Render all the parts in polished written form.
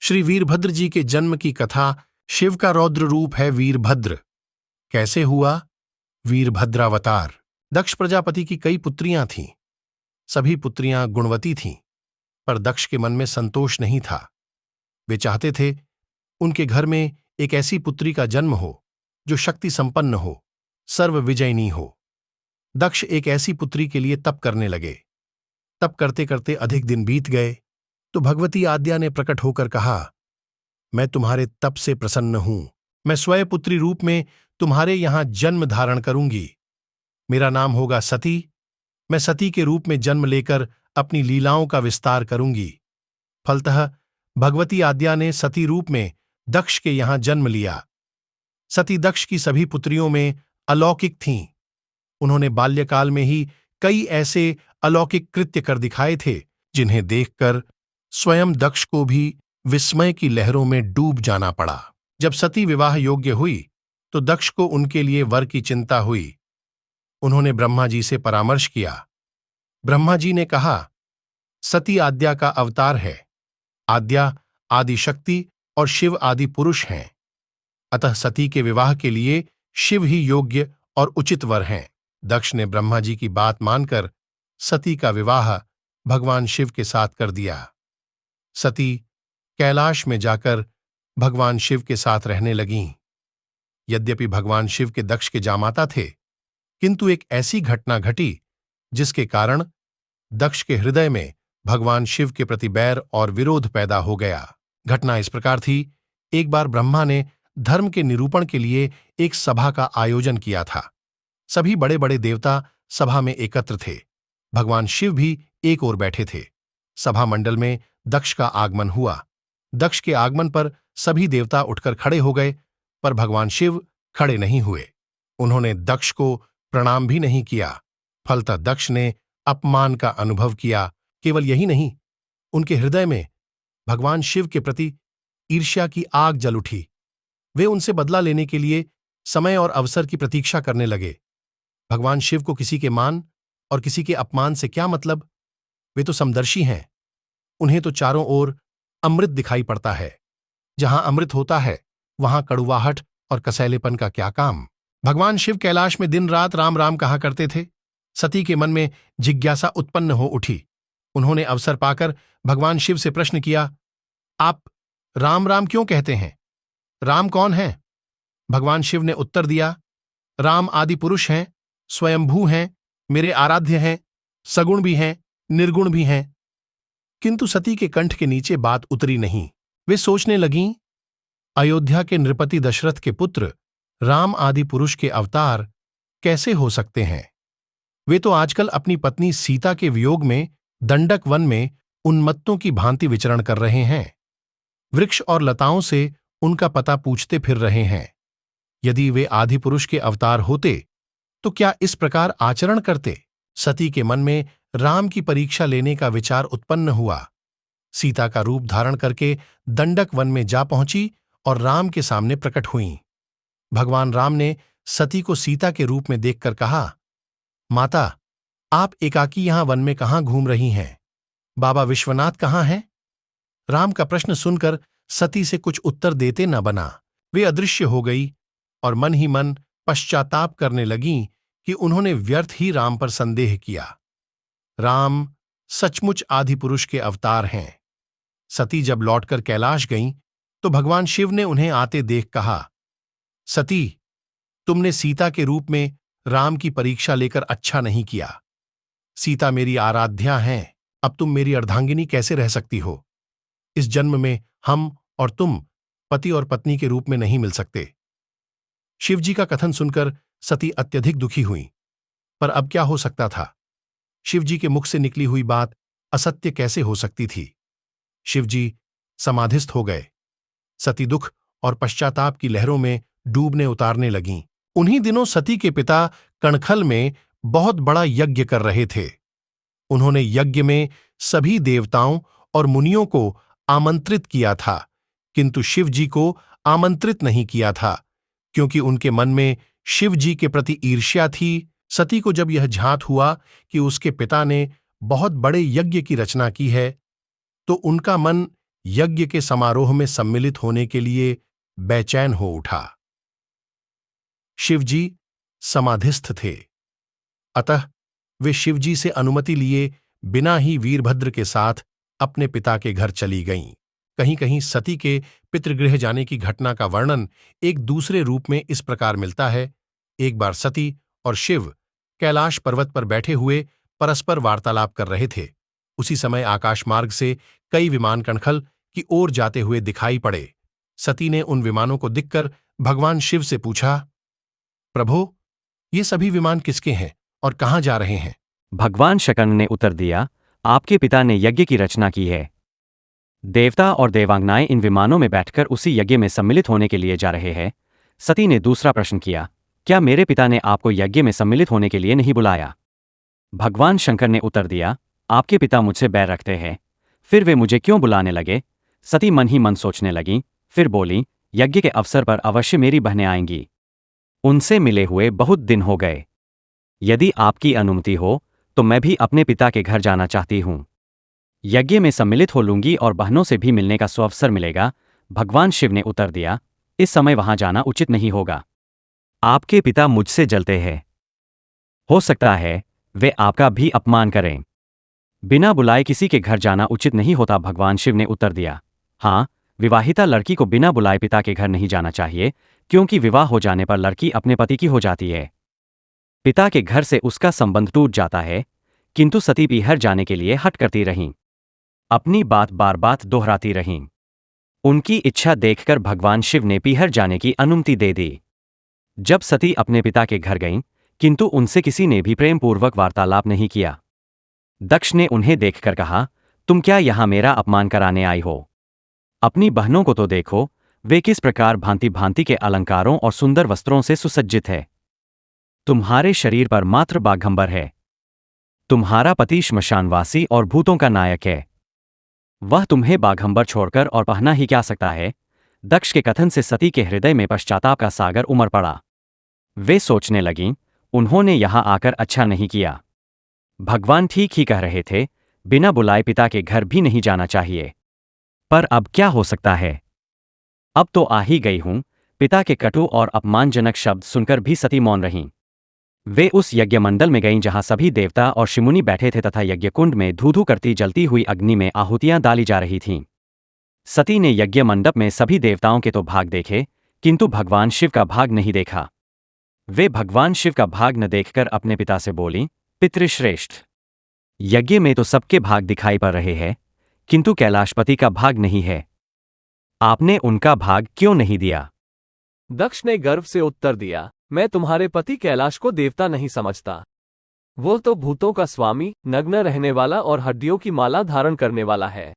श्री वीरभद्र जी के जन्म की कथा। शिव का रौद्र रूप है वीरभद्र। कैसे हुआ? वीरभद्रावतार। दक्ष प्रजापति की कई पुत्रियां थीं। सभी पुत्रियां गुणवती थीं, पर दक्ष के मन में संतोष नहीं था। वे चाहते थे उनके घर में एक ऐसी पुत्री का जन्म हो जो शक्ति संपन्न हो, सर्व विजयिनी हो। दक्ष एक ऐसी पुत्री के लिए तप करने लगे। तप करते करते अधिक दिन बीत गए तो भगवती आद्या ने प्रकट होकर कहा, मैं तुम्हारे तप से प्रसन्न हूं। मैं स्वयं पुत्री रूप में तुम्हारे यहां जन्म धारण करूंगी। मेरा नाम होगा सती। मैं सती के रूप में जन्म लेकर अपनी लीलाओं का विस्तार करूंगी। फलतः भगवती आद्या ने सती रूप में दक्ष के यहां जन्म लिया। सती दक्ष की सभी पुत्रियों में अलौकिक थीं। उन्होंने बाल्यकाल में ही कई ऐसे अलौकिक कृत्य कर दिखाए थे जिन्हें देखकर स्वयं दक्ष को भी विस्मय की लहरों में डूब जाना पड़ा। जब सती विवाह योग्य हुई तो दक्ष को उनके लिए वर की चिंता हुई। उन्होंने ब्रह्मा जी से परामर्श किया। ब्रह्मा जी ने कहा, सती आद्या का अवतार है। आद्या आदि शक्ति और शिव आदि पुरुष हैं। अतः सती के विवाह के लिए शिव ही योग्य और उचित वर हैं। दक्ष ने ब्रह्मा जी की बात मानकर सती का विवाह भगवान शिव के साथ कर दिया। सती कैलाश में जाकर भगवान शिव के साथ रहने लगीं। यद्यपि भगवान शिव के दक्ष के जामाता थे, किंतु एक ऐसी घटना घटी जिसके कारण दक्ष के हृदय में भगवान शिव के प्रति बैर और विरोध पैदा हो गया। घटना इस प्रकार थी, एक बार ब्रह्मा ने धर्म के निरूपण के लिए एक सभा का आयोजन किया था। सभी बड़े बड़े देवता सभा में एकत्र थे। भगवान शिव भी एक ओर बैठे थे। सभा मंडल में दक्ष का आगमन हुआ। दक्ष के आगमन पर सभी देवता उठकर खड़े हो गए, पर भगवान शिव खड़े नहीं हुए। उन्होंने दक्ष को प्रणाम भी नहीं किया। फलतः दक्ष ने अपमान का अनुभव किया। केवल यही नहीं, उनके हृदय में भगवान शिव के प्रति ईर्ष्या की आग जल उठी। वे उनसे बदला लेने के लिए समय और अवसर की प्रतीक्षा करने लगे। भगवान शिव को किसी के मान और किसी के अपमान से क्या मतलब? वे तो समदर्शी हैं। उन्हें तो चारों ओर अमृत दिखाई पड़ता है। जहां अमृत होता है वहां कड़ुवाहट और कसैलेपन का क्या काम? भगवान शिव कैलाश में दिन रात राम राम कहा करते थे। सती के मन में जिज्ञासा उत्पन्न हो उठी। उन्होंने अवसर पाकर भगवान शिव से प्रश्न किया, आप राम राम क्यों कहते हैं? राम कौन है? भगवान शिव ने उत्तर दिया, राम आदि पुरुष हैं, स्वयंभू हैं, मेरे आराध्य हैं, सगुण भी हैं, निर्गुण भी हैं। किंतु सती के कंठ के नीचे बात उतरी नहीं। वे सोचने लगीं, अयोध्या के नृपति दशरथ के पुत्र राम आदि पुरुष के अवतार कैसे हो सकते हैं? वे तो आजकल अपनी पत्नी सीता के वियोग में दंडक वन में उन्मत्तों की भांति विचरण कर रहे हैं। वृक्ष और लताओं से उनका पता पूछते फिर रहे हैं। यदि वे आदि पुरुष के अवतार होते तो क्या इस प्रकार आचरण करते? सती के मन में राम की परीक्षा लेने का विचार उत्पन्न हुआ। सीता का रूप धारण करके दंडक वन में जा पहुंची और राम के सामने प्रकट हुईं। भगवान राम ने सती को सीता के रूप में देखकर कहा, माता, आप एकाकी यहां वन में कहां घूम रही हैं? बाबा विश्वनाथ कहां हैं? राम का प्रश्न सुनकर सती से कुछ उत्तर देते न बना। वे अदृश्य हो गई और मन ही मन पश्चाताप करने लगीं कि उन्होंने व्यर्थ ही राम पर संदेह किया। राम सचमुच आदि पुरुष के अवतार हैं। सती जब लौटकर कैलाश गईं तो भगवान शिव ने उन्हें आते देख कहा, सती, तुमने सीता के रूप में राम की परीक्षा लेकर अच्छा नहीं किया। सीता मेरी आराध्या हैं, अब तुम मेरी अर्धांगिनी कैसे रह सकती हो? इस जन्म में हम और तुम पति और पत्नी के रूप में नहीं मिल सकते। शिवजी का कथन सुनकर सती अत्यधिक दुखी हुई, पर अब क्या हो सकता था? शिवजी के मुख से निकली हुई बात असत्य कैसे हो सकती थी? शिवजी समाधिस्थ हो गए। सती दुख और पश्चाताप की लहरों में डूबने उतारने लगीं। उन्हीं दिनों सती के पिता कणखल में बहुत बड़ा यज्ञ कर रहे थे। उन्होंने यज्ञ में सभी देवताओं और मुनियों को आमंत्रित किया था, किंतु शिवजी को आमंत्रित नहीं किया था, क्योंकि उनके मन में शिवजी के प्रति ईर्ष्या थी। सती को जब यह झांत हुआ कि उसके पिता ने बहुत बड़े यज्ञ की रचना की है, तो उनका मन यज्ञ के समारोह में सम्मिलित होने के लिए बेचैन हो उठा। शिवजी समाधिस्थ थे, अतः वे शिवजी से अनुमति लिए बिना ही वीरभद्र के साथ अपने पिता के घर चली गईं। कहीं कहीं सती के पितृगृह जाने की घटना का वर्णन एक दूसरे रूप में इस प्रकार मिलता है। एक बार सती और शिव कैलाश पर्वत पर बैठे हुए परस्पर वार्तालाप कर रहे थे। उसी समय आकाश मार्ग से कई विमान कणखल की ओर जाते हुए दिखाई पड़े। सती ने उन विमानों को दिखकर भगवान शिव से पूछा, प्रभो, ये सभी विमान किसके हैं और कहाँ जा रहे हैं? भगवान शंकर ने उत्तर दिया, आपके पिता ने यज्ञ की रचना की है। देवता और देवांगनाएं इन विमानों में बैठकर उसी यज्ञ में सम्मिलित होने के लिए जा रहे हैं। सती ने दूसरा प्रश्न किया, क्या मेरे पिता ने आपको यज्ञ में सम्मिलित होने के लिए नहीं बुलाया? भगवान शंकर ने उत्तर दिया, आपके पिता मुझसे बैर रखते हैं, फिर वे मुझे क्यों बुलाने लगे? सती मन ही मन सोचने लगी, फिर बोली, यज्ञ के अवसर पर अवश्य मेरी बहनें आएंगी। उनसे मिले हुए बहुत दिन हो गए। यदि आपकी अनुमति हो तो मैं भी अपने पिता के घर जाना चाहती हूँ। यज्ञ में सम्मिलित हो लूंगी और बहनों से भी मिलने का सुअवसर मिलेगा। भगवान शिव ने उत्तर दिया, इस समय वहां जाना उचित नहीं होगा। आपके पिता मुझसे जलते हैं। हो सकता है वे आपका भी अपमान करें। बिना बुलाए किसी के घर जाना उचित नहीं होता। भगवान शिव ने उत्तर दिया, हाँ, विवाहिता लड़की को बिना बुलाए पिता के घर नहीं जाना चाहिए, क्योंकि विवाह हो जाने पर लड़की अपने पति की हो जाती है। पिता के घर से उसका संबंध टूट जाता है। किंतु सती पीहर जाने के लिए हट करती रहीं, अपनी बात बार बार दोहराती रहीं। उनकी इच्छा देखकर भगवान शिव ने पीहर जाने की अनुमति दे दी। जब सती अपने पिता के घर गईं, किंतु उनसे किसी ने भी प्रेमपूर्वक वार्तालाप नहीं किया। दक्ष ने उन्हें देखकर कहा, तुम क्या यहां मेरा अपमान कराने आई हो? अपनी बहनों को तो देखो, वे किस प्रकार भांति भांति के अलंकारों और सुंदर वस्त्रों से सुसज्जित है। तुम्हारे शरीर पर मात्र बाघंबर है। तुम्हारा पति श्मशानवासी और भूतों का नायक है। वह तुम्हें बाघंबर छोड़कर और पहना ही क्या सकता है? दक्ष के कथन से सती के हृदय में पश्चाताप का सागर उमड़ पड़ा। वे सोचने लगीं, उन्होंने यहां आकर अच्छा नहीं किया। भगवान ठीक ही कह रहे थे, बिना बुलाए पिता के घर भी नहीं जाना चाहिए। पर अब क्या हो सकता है? अब तो आ ही गई हूं। पिता के कटु और अपमानजनक शब्द सुनकर भी सती मौन रहीं। वे उस यज्ञमंडल में गईं जहां सभी देवता और शिमुनि बैठे थे तथा यज्ञकुंड में धू-धू करती जलती हुई अग्नि में आहुतियां डाली जा रही थीं। सती ने यज्ञ मंडप में सभी देवताओं के तो भाग देखे, किंतु भगवान शिव का भाग नहीं देखा। वे भगवान शिव का भाग न देखकर अपने पिता से बोली, पितृश्रेष्ठ, यज्ञ में तो सबके भाग दिखाई पड़ रहे हैं, किंतु कैलाशपति का भाग नहीं है। आपने उनका भाग क्यों नहीं दिया? दक्ष ने गर्व से उत्तर दिया, मैं तुम्हारे पति कैलाश को देवता नहीं समझता। वो तो भूतों का स्वामी, नग्न रहने वाला और हड्डियों की माला धारण करने वाला है।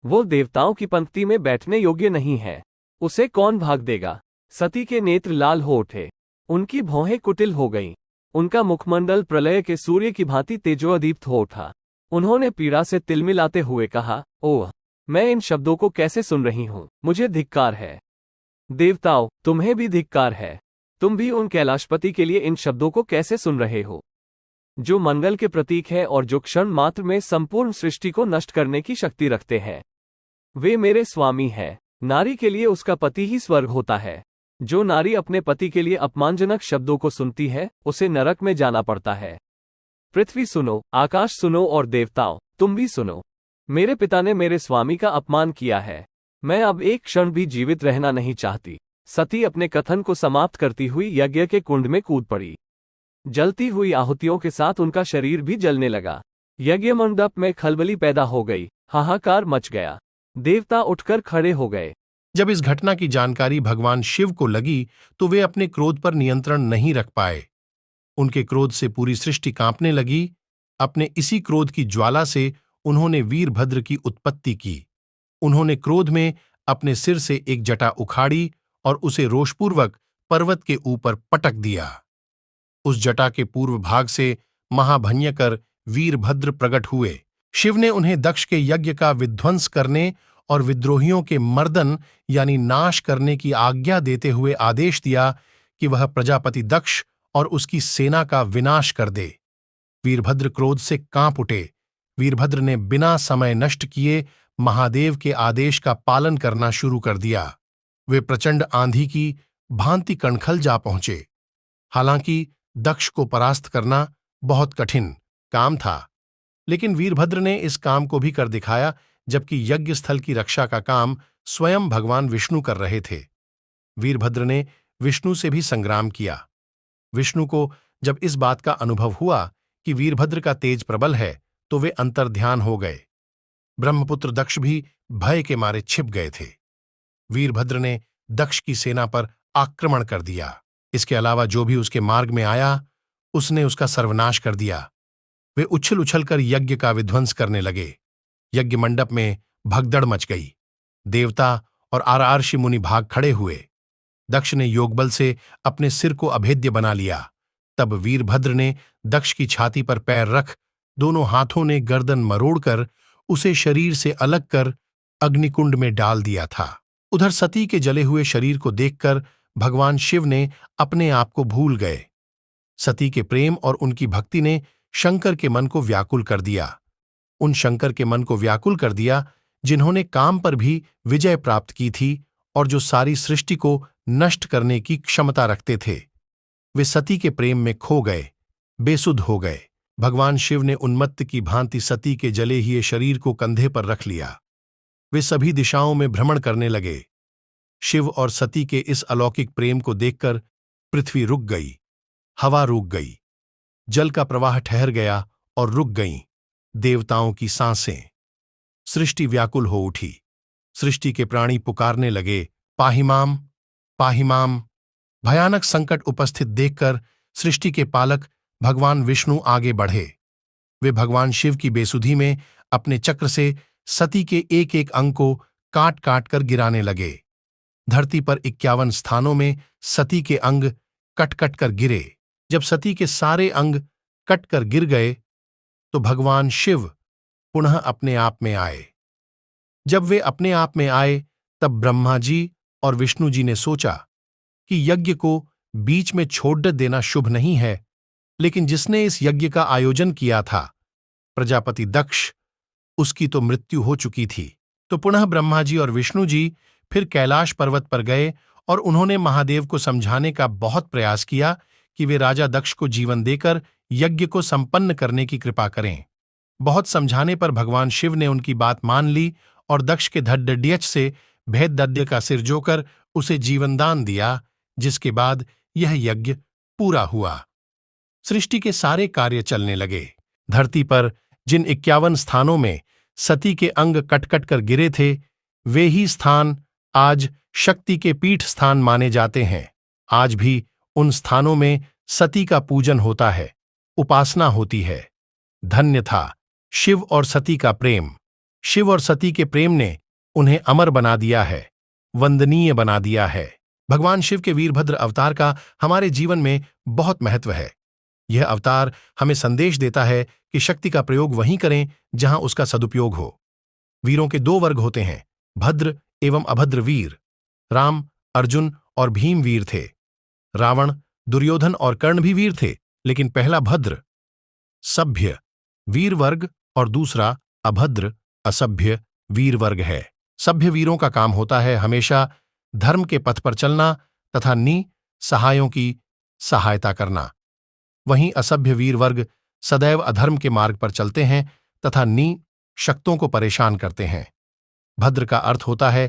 वो देवताओं की पंक्ति में बैठने योग्य नहीं है। उसे कौन भाग देगा? सती के नेत्र लाल हो उठे, उनकी भौहें कुटिल हो गईं। उनका मुखमंडल प्रलय के सूर्य की भांति तेजोदीप्त हो उठा। उन्होंने पीड़ा से तिलमिलाते हुए कहा, ओह, मैं इन शब्दों को कैसे सुन रही हूं? मुझे धिक्कार है। देवताओं, तुम्हें भी धिक्कार है। तुम भी उन कैलाशपति के लिए इन शब्दों को कैसे सुन रहे हो, जो मंगल के प्रतीक है और जो क्षण मात्र में संपूर्ण सृष्टि को नष्ट करने की शक्ति रखते हैं। वे मेरे स्वामी हैं। नारी के लिए उसका पति ही स्वर्ग होता है। जो नारी अपने पति के लिए अपमानजनक शब्दों को सुनती है, उसे नरक में जाना पड़ता है। पृथ्वी सुनो, आकाश सुनो और देवताओं, तुम भी सुनो। मेरे पिता ने मेरे स्वामी का अपमान किया है। मैं अब एक क्षण भी जीवित रहना नहीं चाहती। सती अपने कथन को समाप्त करती हुई यज्ञ के कुंड में कूद पड़ी। जलती हुई आहुतियों के साथ उनका शरीर भी जलने लगा। यज्ञ मंडप में खलबली पैदा हो गई, हाहाकार मच गया। देवता उठकर खड़े हो गए। जब इस घटना की जानकारी भगवान शिव को लगी तो वे अपने क्रोध पर नियंत्रण नहीं रख पाए। उनके क्रोध से पूरी सृष्टि कांपने लगी। अपने इसी क्रोध की ज्वाला से उन्होंने वीरभद्र की उत्पत्ति की। उन्होंने क्रोध में अपने सिर से एक जटा उखाड़ी और उसे रोषपूर्वक पर्वत के ऊपर पटक दिया। उस जटा के पूर्व भाग से महाभयंकर वीरभद्र प्रकट हुए। शिव ने उन्हें दक्ष के यज्ञ का विध्वंस करने और विद्रोहियों के मर्दन यानी नाश करने की आज्ञा देते हुए आदेश दिया कि वह प्रजापति दक्ष और उसकी सेना का विनाश कर दे। वीरभद्र क्रोध से कांप उठे। वीरभद्र ने बिना समय नष्ट किए महादेव के आदेश का पालन करना शुरू कर दिया। वे प्रचंड आंधी की भांति कणखल जा पहुंचे। हालांकि दक्ष को परास्त करना बहुत कठिन काम था, लेकिन वीरभद्र ने इस काम को भी कर दिखाया, जबकि यज्ञ स्थल की रक्षा का काम स्वयं भगवान विष्णु कर रहे थे। वीरभद्र ने विष्णु से भी संग्राम किया। विष्णु को जब इस बात का अनुभव हुआ कि वीरभद्र का तेज प्रबल है, तो वे अंतर्ध्यान हो गए। ब्रह्मपुत्र दक्ष भी भय के मारे छिप गए थे। वीरभद्र ने दक्ष की सेना पर आक्रमण कर दिया। इसके अलावा जो भी उसके मार्ग में आया, उसने उसका सर्वनाश कर दिया। वे उछल उछलकर यज्ञ का विध्वंस करने लगे। यज्ञ मंडप में भगदड़ मच गई। देवता और आर्षि मुनि भाग खड़े हुए। दक्ष ने योगबल से अपने सिर को अभेद्य बना लिया। तब वीरभद्र ने दक्ष की छाती पर पैर रख दोनों हाथों ने गर्दन मरोड़कर उसे शरीर से अलग कर अग्निकुंड में डाल दिया था। उधर सती के जले हुए शरीर को देखकर भगवान शिव ने अपने आप को भूल गए। सती के प्रेम और उनकी भक्ति ने शंकर के मन को व्याकुल कर दिया। उन शंकर के मन को व्याकुल कर दिया जिन्होंने काम पर भी विजय प्राप्त की थी और जो सारी सृष्टि को नष्ट करने की क्षमता रखते थे। वे सती के प्रेम में खो गए, बेसुध हो गए। भगवान शिव ने उन्मत्त की भांति सती के जले हुए शरीर को कंधे पर रख लिया। वे सभी दिशाओं में भ्रमण करने लगे। शिव और सती के इस अलौकिक प्रेम को देखकर पृथ्वी रुक गई, हवा रुक गई, जल का प्रवाह ठहर गया और रुक गईं देवताओं की सांसें। सृष्टि व्याकुल हो उठी। सृष्टि के प्राणी पुकारने लगे, पाहिमाम, पाहिमाम। भयानक संकट उपस्थित देखकर सृष्टि के पालक भगवान विष्णु आगे बढ़े। वे भगवान शिव की बेसुधी में अपने चक्र से सती के एक एक अंग को काट काट कर गिराने लगे। धरती पर 51 स्थानों में सती के अंग कट कट कर गिरे। जब सती के सारे अंग कट कर गिर गए, तो भगवान शिव पुनः अपने आप में आए। जब वे अपने आप में आए, तब ब्रह्मा जी और विष्णु जी ने सोचा कि यज्ञ को बीच में छोड़ देना शुभ नहीं है, लेकिन जिसने इस यज्ञ का आयोजन किया था, प्रजापति दक्ष, उसकी तो मृत्यु हो चुकी थी। तो पुनः ब्रह्मा जी और विष्णु जी फिर कैलाश पर्वत पर गए और उन्होंने महादेव को समझाने का बहुत प्रयास किया कि वे राजा दक्ष को जीवन देकर यज्ञ को संपन्न करने की कृपा करें। बहुत समझाने पर भगवान शिव ने उनकी बात मान ली और दक्ष के धड्डड्यच से भेददद्य का सिर जोकर उसे जीवनदान दिया, जिसके बाद यह यज्ञ पूरा हुआ। सृष्टि के सारे कार्य चलने लगे। धरती पर जिन 51 स्थानों में सती के अंग कट-कट कर गिरे थे, वे ही स्थान आज शक्ति के पीठ स्थान माने जाते हैं। आज भी उन स्थानों में सती का पूजन होता है, उपासना होती है। धन्य था शिव और सती का प्रेम। शिव और सती के प्रेम ने उन्हें अमर बना दिया है, वंदनीय बना दिया है। भगवान शिव के वीरभद्र अवतार का हमारे जीवन में बहुत महत्व है। यह अवतार हमें संदेश देता है कि शक्ति का प्रयोग वहीं करें जहां उसका सदुपयोग हो। वीरों के 2 वर्ग होते हैं, भद्र एवं अभद्र वीर। राम, अर्जुन और भीम वीर थे। रावण, दुर्योधन और कर्ण भी वीर थे, लेकिन पहला भद्र सभ्य वीर वर्ग और दूसरा अभद्र असभ्य वीर वर्ग है। सभ्य वीरों का काम होता है हमेशा धर्म के पथ पर चलना तथा निसहायों की सहायता करना। वहीं असभ्य वीर वर्ग सदैव अधर्म के मार्ग पर चलते हैं तथा निशक्तों को परेशान करते हैं। भद्र का अर्थ होता है